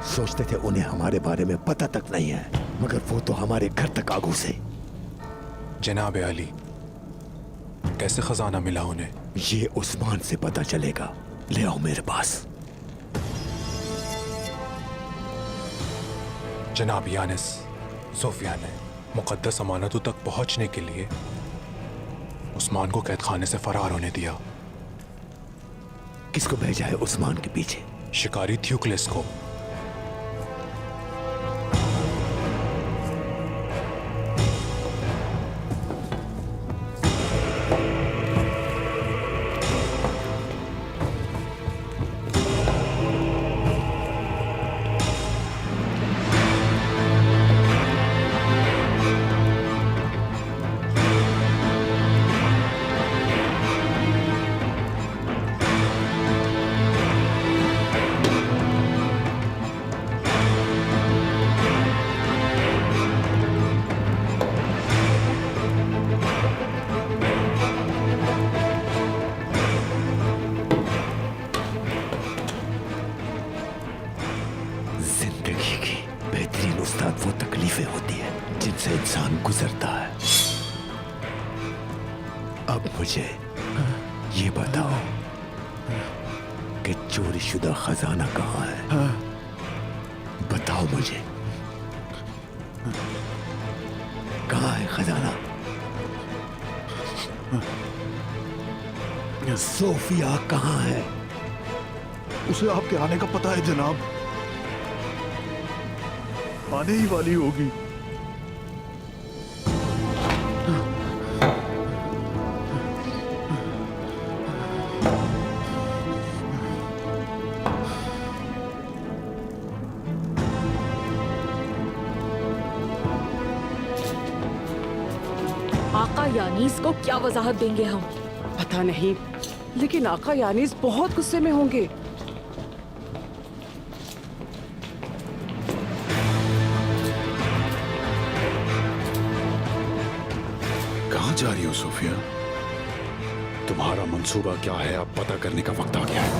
सोचते थे उन्हें हमारे बारे में पता तक नहीं है, मगर वो तो हमारे घर तक आगू से। जनाब अली, कैसे खजाना मिला उन्हें? ये उस्मान से पता चलेगा। ले आओ मेरे पास। जनाब यानिस, सोफिया ने मुकद्दस अमानतों तक पहुंचने के लिए उस्मान को कैद खाने से फरार होने दिया। किसको भेजा है उस्मान के पीछे? शिकारी थ्यूक्लिस को। जिंदगी की बेहतरीन उस्ताद वो तकलीफें होती है जिनसे इंसान गुजरता है। अब मुझे ये बताओ कि चोरीशुदा खजाना कहाँ है? बताओ मुझे, कहाँ है खजाना? सोफिया कहाँ है? उसे आपके आने का पता है जनाब, आने ही वाली होगी। आका यानीस को क्या वजाहत देंगे हम? पता नहीं, लेकिन आका यानीस बहुत गुस्से में होंगे। कहाँ जा रही हो सोफिया? तुम्हारा मंसूबा क्या है अब पता करने का वक्त आ गया है।